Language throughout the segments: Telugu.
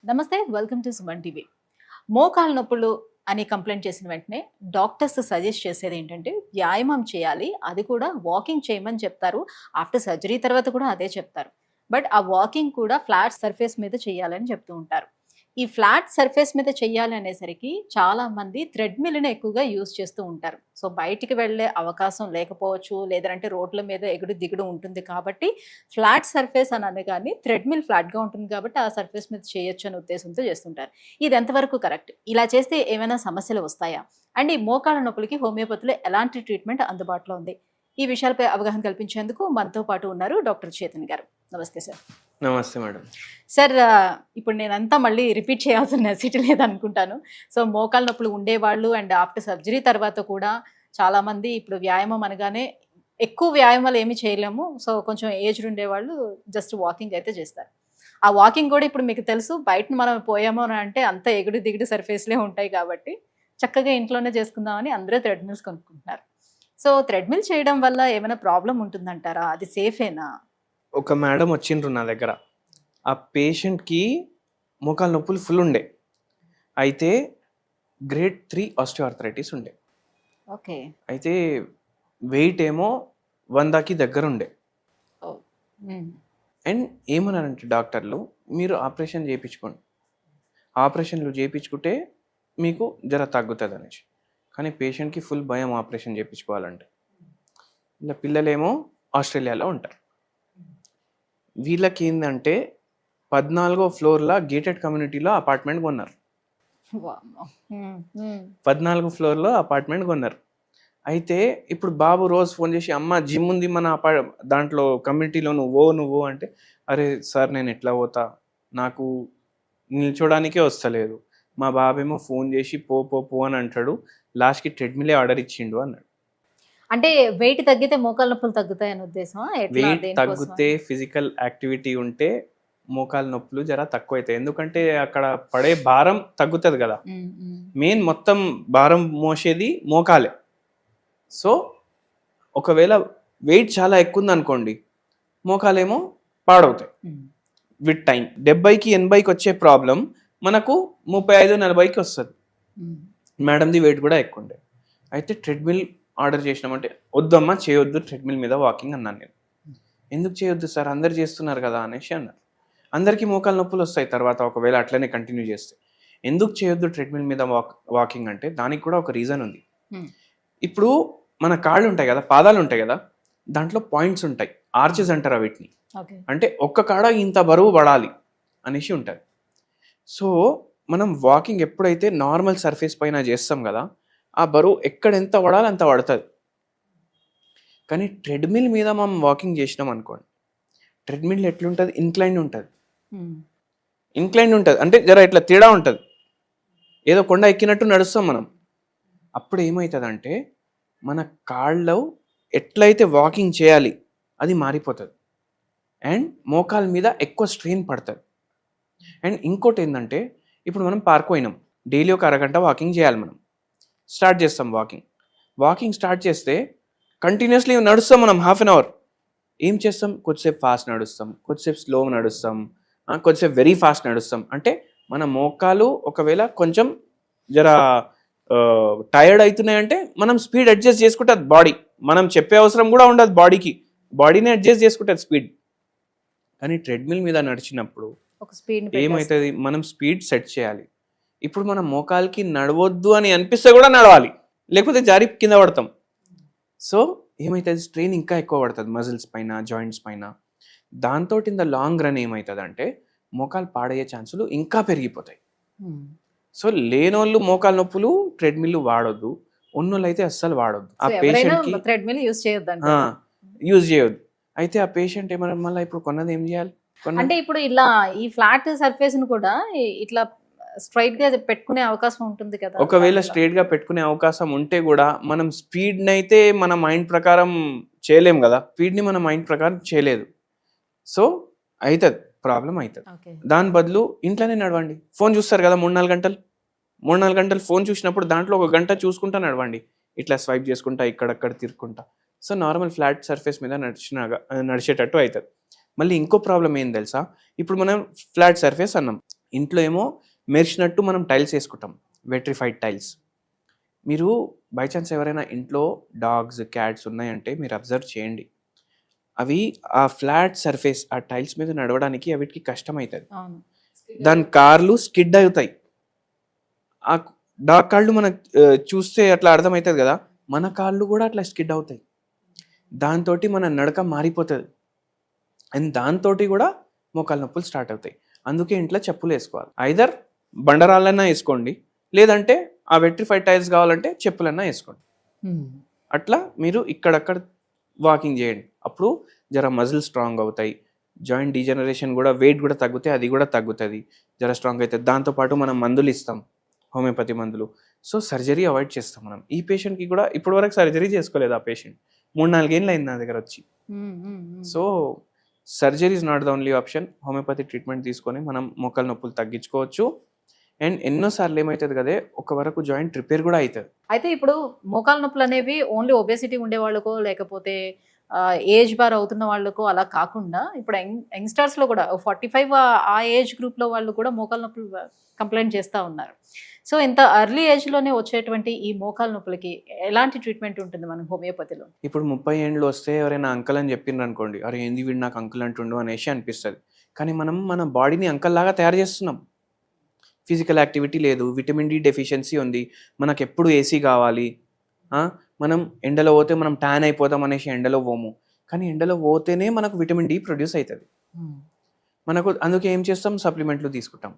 నమస్తే, వెల్కమ్ టు సుమన్ టీవీ. మోకాలు నొప్పులు అని కంప్లైంట్ చేసిన వెంటనే డాక్టర్స్ సజెస్ట్ చేసేది ఏంటంటే వ్యాయామం చేయాలి, అది కూడా వాకింగ్ చేయమని చెప్తారు. ఆఫ్టర్ సర్జరీ తర్వాత కూడా అదే చెప్తారు. బట్ ఆ వాకింగ్ కూడా ఫ్లాట్ సర్ఫేస్ మీద చేయాలని చెప్తూ ఉంటారు. ఈ ఫ్లాట్ సర్ఫేస్ మీద చెయ్యాలి అనేసరికి చాలా మంది థ్రెడ్మిల్ని ఎక్కువగా యూజ్ చేస్తూ ఉంటారు. సో బయటికి వెళ్ళే అవకాశం లేకపోవచ్చు, లేదంటే రోడ్ల మీద ఎగుడు దిగుడు ఉంటుంది కాబట్టి ఫ్లాట్ సర్ఫేస్ అని అనగానే థ్రెడ్మిల్ ఫ్లాట్గా ఉంటుంది కాబట్టి ఆ సర్ఫేస్ మీద చేయొచ్చు అనే ఉద్దేశంతో చేస్తుంటారు. ఇది ఎంతవరకు కరెక్ట్? ఇలా చేస్తే ఏమైనా సమస్యలు వస్తాయా? అండ్ ఈ మోకాళ్ళ నొప్పులకి హోమియోపతిలో ఎలాంటి ట్రీట్మెంట్ అందుబాటులో ఉంది? ఈ విషయాలపై అవగాహన కల్పించేందుకు మనతో పాటు ఉన్నారు డాక్టర్ చేతన్ గారు. నమస్తే సార్. నమస్తే మేడం. సార్, ఇప్పుడు నేనంతా మళ్ళీ రిపీట్ చేయాల్సిన నెసిటీ లేదనుకుంటాను. సో మోకాళ్ళ నొప్పులు ఉండేవాళ్ళు అండ్ ఆఫ్టర్ సర్జరీ తర్వాత కూడా చాలామంది ఇప్పుడు వ్యాయామం అనగానే ఎక్కువ వ్యాయామాలు ఏమీ చేయలేము. సో కొంచెం ఏజ్డ్ ఉండేవాళ్ళు జస్ట్ వాకింగ్ అయితే చేస్తారు. ఆ వాకింగ్ కూడా ఇప్పుడు మీకు తెలుసు, బయట మనం పోయామో అని అంటే అంత ఎగుడు దిగుడు సర్ఫేస్లే ఉంటాయి కాబట్టి చక్కగా ఇంట్లోనే చేసుకుందామని అందరూ థ్రెడ్మిల్స్ కొనుక్కుంటున్నారు. సో థ్రెడ్మిల్ చేయడం వల్ల ఏమైనా ప్రాబ్లం ఉంటుందంటారా? అది సేఫేనా? ఒక మేడం వచ్చిండ్రు నా దగ్గర. ఆ పేషెంట్కి మోకాలు నొప్పులు ఫుల్ ఉండే, అయితే గ్రేడ్ 3 ఆస్టియోఆర్థరైటిస్ ఉండే. ఓకే. అయితే వెయిట్ ఏమో 100కి దగ్గర ఉండే. అండ్ ఏమన్నారంటే డాక్టర్లు, మీరు ఆపరేషన్ చేయించుకోండి, ఆపరేషన్లు చేయించుకుంటే మీకు జర తగ్గుతుంది అనేసి. కానీ పేషెంట్కి ఫుల్ భయం ఆపరేషన్ చేయించుకోవాలంటే. ఇలా పిల్లలేమో ఆస్ట్రేలియాలో ఉంటారు. వీళ్ళకి ఏంటంటే 14వ ఫ్లోర్లో గేటెడ్ కమ్యూనిటీలో అపార్ట్మెంట్ కొన్నారు. 14వ ఫ్లోర్లో అపార్ట్మెంట్ కొన్నారు. అయితే ఇప్పుడు బాబు రోజు ఫోన్ చేసి, అమ్మ జిమ్ ఉంది మన దాంట్లో కమ్యూనిటీలో, నువ్వు అంటే, అరే సార్ నేను ఎట్లా పోతా, నాకు నిల్చోడానికే వస్తలేదు. మా బాబేమో ఫోన్ చేసి పో పో పో అని అంటాడు, లాస్ట్కి ట్రెడ్మిలే ఆర్డర్ ఇచ్చిండు అన్నాడు. అంటే వెయిట్ తగ్గితే మోకాళ్ళ నొప్పులు తగ్గుతాయని ఉద్దేశమా? వెయిట్ తగ్గితే ఫిజికల్ యాక్టివిటీ ఉంటే మోకాలు నొప్పులు జర తక్కువ అవుతాయి. ఎందుకంటే అక్కడ పడే భారం తగ్గుతుంది కదా. మెయిన్ మొత్తం భారం మోసేది మోకాలే. సో ఒకవేళ వెయిట్ చాలా ఎక్కువ ఉంది అనుకోండి, మోకాలేమో పాడవుతాయి విత్ టైం. 70కి 80కి వచ్చే ప్రాబ్లం మనకు 35-40కి వస్తుంది. మేడంది వెయిట్ కూడా ఎక్కువ ఉండే. అయితే ట్రెడ్మిల్ ఆర్డర్ చేసినామంటే, వద్దమ్మా చేయొద్దు ట్రెడ్మిల్ మీద వాకింగ్ అన్నాను నేను. ఎందుకు చేయొద్దు సార్, అందరు చేస్తున్నారు కదా అనేసి అన్నారు. అందరికీ మోకాలు నొప్పులు వస్తాయి తర్వాత ఒకవేళ అట్లనే కంటిన్యూ చేస్తే. ఎందుకు చేయొద్దు ట్రెడ్మిల్ మీద వాకింగ్ అంటే దానికి కూడా ఒక రీజన్ ఉంది. ఇప్పుడు మన కాళ్ళు ఉంటాయి కదా, పాదాలు ఉంటాయి కదా, దాంట్లో పాయింట్స్ ఉంటాయి, ఆర్చెస్ అంటారు వీటిని. అంటే ఒక్క కాడ ఇంత బరువు పడాలి అనేసి ఉంటుంది. సో మనం వాకింగ్ ఎప్పుడైతే నార్మల్ సర్ఫేస్ పైన చేస్తాం కదా, ఆ బరువు ఎక్కడ ఎంత పడాలి అంత పడుతుంది. కానీ ట్రెడ్మిల్ మీద మనం వాకింగ్ చేసినాం అనుకోండి, ట్రెడ్మిల్ ఎట్లుంటుంది, ఇంక్లైన్ ఉంటుంది. ఇంక్లైన్ ఉంటుంది అంటే జర ఇట్లా తేడా ఉంటుంది, ఏదో కొండ ఎక్కినట్టు నడుస్తాం మనం. అప్పుడు ఏమవుతుందంటే మన కాళ్ళు ఎట్లయితే వాకింగ్ చేయాలి అది మారిపోతుంది అండ్ మోకాల మీద ఎక్కువ స్ట్రెయిన్ పడుతుంది. అండ్ ఇంకోటి ఏంటంటే, ఇప్పుడు మనం పార్క్ పోయినాం, డైలీ ఒక అరగంట వాకింగ్ చేయాలి. మనం స్టార్ట్ చేస్తాం వాకింగ్ స్టార్ట్ చేస్తే కంటిన్యూస్లీ నడుస్తాం మనం హాఫ్ అన్ అవర్. ఏం చేస్తాం, కొద్దిసేపు ఫాస్ట్ నడుస్తాం, కొద్దిసేపు స్లో నడుస్తాం, కొద్దిసేపు వెరీ ఫాస్ట్ నడుస్తాం. అంటే మన మోకాలు ఒకవేళ కొంచెం జర టైర్డ్ అవుతున్నాయంటే మనం స్పీడ్ అడ్జస్ట్ చేసుకుంటుంది బాడీ. మనం చెప్పే అవసరం కూడా ఉండదు బాడీకి, బాడీని అడ్జస్ట్ చేసుకుంటుంది స్పీడ్. కానీ ట్రెడ్మిల్ మీద నడిచినప్పుడు ఏమవుతుంది, మనం స్పీడ్ సెట్ చేయాలి. ఇప్పుడు మనం మోకాలకి నడవద్దు అని అనిపిస్తే కూడా నడవాలి, లేకపోతే జారి కింద పడతాం. సో ఏమవుతుంది, స్ట్రెయిన్ ఇంకా ఎక్కువ పడుతుంది మజిల్స్ పైన, జాయింట్స్ పైన. దాంతో ఇన్ ద లాంగ్ రన్ ఏమవుతుంది అంటే మోకాలు పాడయ్యే ఛాన్సులు ఇంకా పెరిగిపోతాయి. సో లేనోళ్ళు మోకాలు నొప్పులు ట్రెడ్మిల్ వాడొద్దు, ఉన్నోళ్ళు అయితే అస్సలు వాడొద్దు. ఆ పేషెంట్కి యూజ్ చేయొద్దు. అయితే ఆ పేషెంట్ ఏమన్నా మళ్ళీ ఇప్పుడు కొన్నది ఏం చేయాలి అంటే, ఇప్పుడు ఇలా ఈ ఫ్లాట్ సర్ఫేస్ ని కూడా ఇట్లా స్ట్రైట్ గా పెట్టుకునే అవకాశం ఉంటుంది కదా. ఒకవేళ స్ట్రైట్ గా పెట్టుకునే అవకాశం ఉంటే కూడా మనం స్పీడ్ అయితే మన మైండ్ ప్రకారం చేయలేం కదా, స్పీడ్ ని మన మైండ్ ప్రకారం చేయలేదు. సో అవుతుంది, ప్రాబ్లం అవుతుంది. దాని బదులు ఇంట్లోనే నడవండి. ఫోన్ చూస్తారు కదా 3-4 గంటలు ఫోన్ చూసినప్పుడు దాంట్లో 1 గంట చూసుకుంటా నడవండి, ఇట్లా స్వైప్ చేసుకుంటా ఇక్కడక్కడ తిరుక్కుంటా. సో నార్మల్ ఫ్లాట్ సర్ఫేస్ మీద నడిచేటట్టు అవుతుంది. మళ్ళీ ఇంకో ప్రాబ్లం ఏం తెలుసా, ఇప్పుడు మనం ఫ్లాట్ సర్ఫేస్ అన్నాం, ఇంట్లో ఏమో మెరిచినట్టు మనం టైల్స్ వేసుకుంటాం, వెట్రిఫైడ్ టైల్స్. మీరు బై ఛాన్స్ ఎవరైనా ఇంట్లో డాగ్స్ క్యాట్స్ ఉన్నాయంటే మీరు అబ్జర్వ్ చేయండి, అవి ఆ ఫ్లాట్ సర్ఫేస్ ఆ టైల్స్ మీద నడవడానికి అవిటికి కష్టమవుతుంది. దాని కార్లు స్కిడ్ అవుతాయి. ఆ డాగ్ కాళ్ళు మనకు చూస్తే అట్లా అర్థమవుతుంది కదా, మన కాళ్ళు కూడా అట్లా స్కిడ్ అవుతాయి. దాంతో మన నడక మారిపోతుంది అండ్ దాంతో కూడా మోకాలు నొప్పులు స్టార్ట్ అవుతాయి. అందుకే ఇంట్లో చెప్పులు వేసుకోవాలి. ఐదర్ బండరాళ్ళన్నా వేసుకోండి, లేదంటే ఆ వెట్రిఫైడ్ టైల్స్ కావాలంటే చెప్పులన్నా వేసుకోండి. అట్లా మీరు ఇక్కడక్కడ వాకింగ్ చేయండి. అప్పుడు జర మజిల్ స్ట్రాంగ్ అవుతాయి, జాయింట్ డీజనరేషన్ కూడా, వెయిట్ కూడా తగ్గుతాయి, అది కూడా తగ్గుతుంది, జర స్ట్రాంగ్ అవుతుంది. దాంతోపాటు మనం మందులు ఇస్తాం, హోమియోపతి మందులు. సో సర్జరీ అవాయిడ్ చేస్తాం మనం. ఈ పేషెంట్కి కూడా ఇప్పటి వరకు సర్జరీ చేసుకోలేదు ఆ పేషెంట్, 3-4 ఏళ్ళు అయింది నా దగ్గర వచ్చి. So surgery is not the only option. Homeopathy treatment తీసుకొని మనం మోకాలు నొప్పులు తగ్గించుకోవచ్చు. అండ్ ఎన్నోసార్లు ఏమవుతుంది కదా, ఒక వరకు జాయింట్ రిపేర్ కూడా అవుతుంది. అయితే ఇప్పుడు మోకాలు నొప్పులు అనేవి ఓన్లీ ఒబేసిటీ ఉండే వాళ్ళకో లేకపోతే ఏజ్ బార్ అవుతున్న వాళ్ళకో అలా కాకుండా ఇప్పుడు యంగ్స్టర్స్ లో కూడా 45 ఆ ఏజ్ గ్రూప్ లో వాళ్ళు కూడా మోకాలు నొప్పులు కంప్లైంట్ చేస్తూ ఉన్నారు. సో ఇంత ఎర్లీ ఏజ్ లోనే వచ్చేటువంటి ఈ మోకాలు నొప్పులకి ఎలాంటి ట్రీట్మెంట్ ఉంటుంది మన హోమియోపతిలో? ఇప్పుడు 30 ఏండ్లు వస్తే ఎవరైనా అంకల్ అని చెప్పిండ్రు అనుకోండి, అరే ఏంది వీడు నాకు అంకుల్ అంటుండు అనేసి అనిపిస్తుంది. కానీ మనం మన బాడీని అంకల్ లాగా తయారు చేస్తున్నాం. ఫిజికల్ యాక్టివిటీ లేదు, విటమిన్ డి డెఫిషియన్సీ ఉంది, మనకు ఎప్పుడు ఏసీ కావాలి, మనం ఎండలో పోతే మనం ట్యాన్ అయిపోతాం అనేసి ఎండలో పోము. కానీ ఎండలో పోతేనే మనకు విటమిన్ డి ప్రొడ్యూస్ అవుతుంది. మనకు అందుకే ఏం చేస్తాం, సప్లిమెంట్లు తీసుకుంటాం.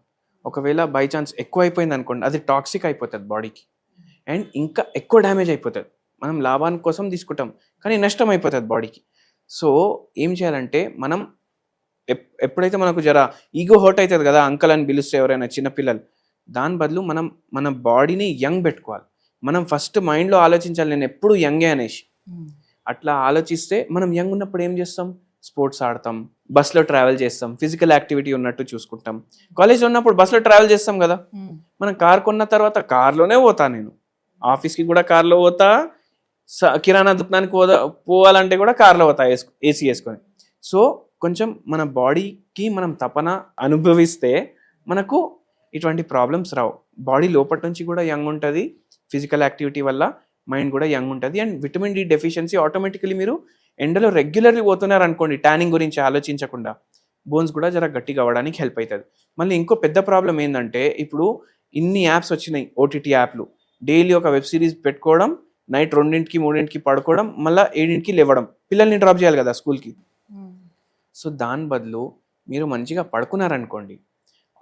ఒకవేళ బై ఛాన్స్ ఎక్కువ అయిపోయింది అనుకోండి, అది టాక్సిక్ అయిపోతుంది బాడీకి అండ్ ఇంకా ఎక్కువ డ్యామేజ్ అయిపోతుంది. మనం లాభానికి కోసం తీసుకుంటాం కానీ నష్టం అయిపోతుంది బాడీకి. సో ఏం చేయాలంటే మనం ఎప్పుడైతే మనకు జర ఈగో హర్ట్ అవుతుంది కదా, అంకల్ అని పిలిస్తే ఎవరైనా చిన్నపిల్లలు, దాని బదులు మనం మన బాడీని యంగ్ పెట్టుకోవాలి. మనం ఫస్ట్ మైండ్లో ఆలోచించాలి, నేను ఎప్పుడు యంగే అనేసి. అట్లా ఆలోచిస్తే మనం యంగ్ ఉన్నప్పుడు ఏం చేస్తాం, స్పోర్ట్స్ ఆడతాం, బస్లో ట్రావెల్ చేస్తాం, ఫిజికల్ యాక్టివిటీ ఉన్నట్టు చూసుకుంటాం. కాలేజ్లో ఉన్నప్పుడు బస్లో ట్రావెల్ చేస్తాం కదా, మనం కార్ కొన్న తర్వాత కార్లోనే పోతా, నేను ఆఫీస్కి కూడా కార్లో పోతా, కిరాణా దుకాణానికి పోవాలంటే కూడా కార్లో పోతా ఏసీ వేసుకొని. సో కొంచెం మన బాడీకి మనం తపన అనుభవిస్తే మనకు ఇటువంటి ప్రాబ్లమ్స్ రావు. బాడీ లోపటి నుంచి కూడా యంగ్ ఉంటుంది, ఫిజికల్ యాక్టివిటీ వల్ల మైండ్ కూడా యంగ్ ఉంటుంది. And vitamin D deficiency automatically మీరు ఎండలో రెగ్యులర్లీ పోతున్నారు అనుకోండి, ట్యానింగ్ గురించి ఆలోచించకుండా, బోన్స్ కూడా జర గట్టిగా అవ్వడానికి హెల్ప్ అవుతుంది. మళ్ళీ ఇంకో పెద్ద ప్రాబ్లం ఏంటంటే, ఇప్పుడు ఇన్ని యాప్స్ వచ్చినాయి, ఓటీటీ యాప్లు, డైలీ ఒక వెబ్ సిరీస్ పెట్టుకోవడం, నైట్ 2-3 పడుకోవడం, మళ్ళీ 7 లేవడం, పిల్లల్ని డ్రాప్ చేయాలి కదా స్కూల్కి. సో దాని బదులు మీరు మంచిగా పడుకున్నారనుకోండి,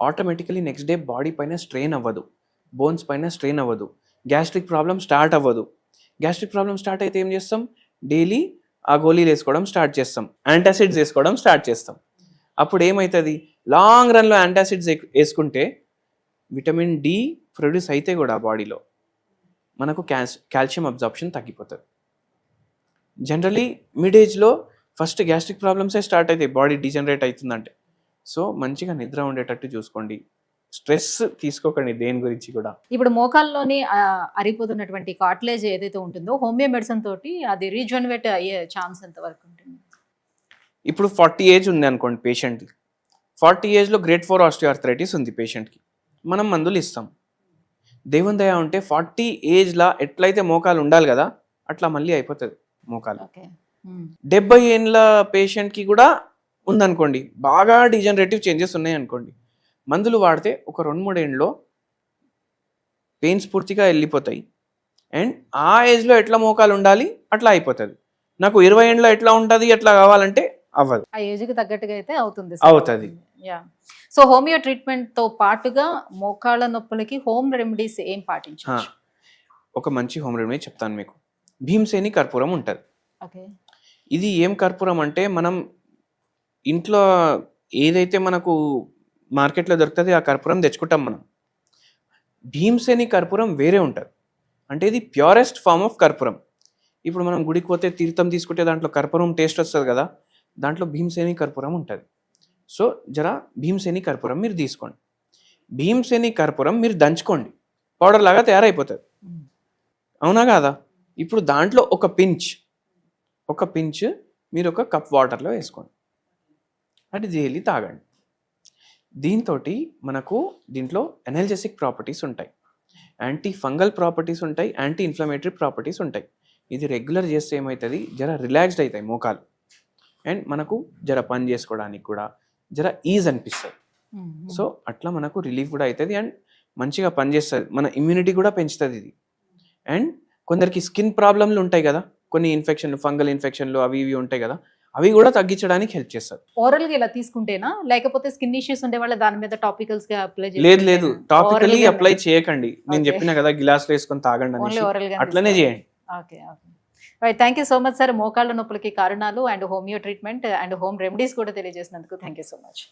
ఆటోమేటికలీ నెక్స్ట్ డే బాడీ పైన స్ట్రెయిన్ అవ్వదు, బోన్స్ పైన స్ట్రెయిన్ అవ్వదు, గ్యాస్ట్రిక్ ప్రాబ్లం స్టార్ట్ అవ్వదు. గ్యాస్ట్రిక్ ప్రాబ్లం స్టార్ట్ అయితే ఏం చేస్తాం, డైలీ ఆ గోళీలు వేసుకోవడం స్టార్ట్ చేస్తాం, యాంటాసిడ్స్ వేసుకోవడం స్టార్ట్ చేస్తాం. అప్పుడు ఏమవుతుంది, లాంగ్ రన్లో యాంటాసిడ్స్ వేసుకుంటే విటమిన్ డి ప్రొడ్యూస్ అయితే కూడా బాడీలో మనకు కాల్షియం అబ్జార్ప్షన్ తగ్గిపోతుంది. జనరలీ మిడ్ ఏజ్లో ఫస్ట్ గ్యాస్ట్రిక్ ప్రాబ్లమ్సే స్టార్ట్ అవుతాయి, బాడీ డీజనరేట్ అవుతుందంటే. సో మంచిగా నిద్ర ఉండేటట్టు చూసుకోండి, స్ట్రెస్ తీసుకోకండి దేని గురించి కూడా. ఇప్పుడు మోకాల్లోని అరిపోతున్నటువంటి కార్టిలేజ్ ఏదైతే ఉంటుందో హోమియో మెడిసిన్ తోటి అది రీజనరేట్ అయ్యే ఛాన్స్ ఎంత వరకు ఉంటుంది? ఇప్పుడు 40 ఏజ్ ఉంది అనుకోండి పేషెంట్కి, 40 ఏజ్లో గ్రేడ్ 4 ఆస్టియోఆర్థరైటిస్ ఉంది పేషెంట్కి, మనం మందులు ఇస్తాం. దేవుని దయ ఉంటే 40 ఏజ్లో ఎట్లయితే మోకాలు ఉండాలి కదా అట్లా మళ్ళీ అయిపోతుంది మోకాలు. 70 ఏళ్ళ పేషెంట్కి కూడా ఉందనుకోండి, బాగా డీజనరేటివ్ చేంజెస్ ఉన్నాయి అనుకోండి, మందులు వాడితే ఒక 2-3 ఏళ్ళలో పెయిన్స్ పూర్తిగా వెళ్ళిపోతాయి అండ్ ఆ ఏజ్లో ఎట్లా మోకాలు ఉండాలి అట్లా అయిపోతుంది. నాకు 20 ఏళ్ళలో ఎట్లా ఉంటుంది అట్లా కావాలంటే అవ్వదు, ఆ ఏజ్కి తగ్గట్టుగా అయితే అవుతుంది. సో హోమియో ట్రీట్మెంట్ తో పాటుగా మోకాళ్ళ నొప్పులకి హోమ్ రెమెడీస్ ఏం పాటించాలి? ఒక మంచి హోమ్ రెమెడీ చెప్తాను మీకు. భీమసేని కర్పూరం ఉంటుంది. ఇది ఏం కర్పూరం అంటే, మనం ఇంట్లో ఏదైతే మనకు మార్కెట్లో దొరుకుతుంది ఆ కర్పూరం తెచ్చుకుంటాం మనం. భీమసేని కర్పూరం వేరే ఉంటుంది, అంటే ఇది ప్యూరెస్ట్ ఫామ్ ఆఫ్ కర్పూరం. ఇప్పుడు మనం గుడికి పోతే తీర్థం తీసుకుంటే దాంట్లో కర్పూరం టేస్ట్ వస్తుంది కదా, దాంట్లో భీమసేని కర్పూరం ఉంటుంది. సో జర భీమసేని కర్పూరం మీరు తీసుకోండి. భీమసేని కర్పూరం మీరు దంచుకోండి, పౌడర్ లాగా తయారైపోతుంది, అవునా కాదా? ఇప్పుడు దాంట్లో ఒక పించ్ మీరు ఒక కప్ వాటర్లో వేసుకోండి, అది డైలీ తాగండి. దీంతో మనకు దీంట్లో ఎనర్జెసిక్ ప్రాపర్టీస్ ఉంటాయి, యాంటీ ఫంగల్ ప్రాపర్టీస్ ఉంటాయి, యాంటీ ఇన్ఫ్లమేటరీ ప్రాపర్టీస్ ఉంటాయి. ఇది రెగ్యులర్ చేస్తే ఏమవుతుంది, జర రిలాక్స్డ్ అవుతాయి మోకాలు, అండ్ మనకు జర పని చేసుకోవడానికి కూడా జర ఈజ్ అనిపిస్తుంది. సో అట్లా మనకు రిలీఫ్ కూడా అవుతుంది అండ్ మంచిగా పనిచేస్తుంది, మన ఇమ్యూనిటీ కూడా పెంచుతుంది ఇది. అండ్ కొందరికి స్కిన్ ప్రాబ్లమ్లు ఉంటాయి కదా, కొన్ని ఇన్ఫెక్షన్లు, ఫంగల్ ఇన్ఫెక్షన్లు అవి ఇవి ఉంటాయి కదా, అవి కూడా తగ్గించడానికి హెల్ప్ చేస్తారు. ఓరల్ గా ఇలా తీసుకుంటేనా, లేకపోతే స్కిన్ ఇష్యూస్ ఉండే వాళ్ళ దాని మీద టాపికల్స్ గా అప్లై లేదు టాపికలీ అప్లై చేయకండి, నేను చెప్పిన కదా గ్లాస్ వేసుకొని తాగండి ఓన్లీ అనేసి, ఓరల్ గా అట్లనే చేయండి. Okay okay right. Thank you so much sir. మోకాళ్ళ నొప్పులకి కారణాలు and homeo treatment and home remedies కూడా తెలియజేసినందుకు థ్యాంక్ యూ సో మచ్.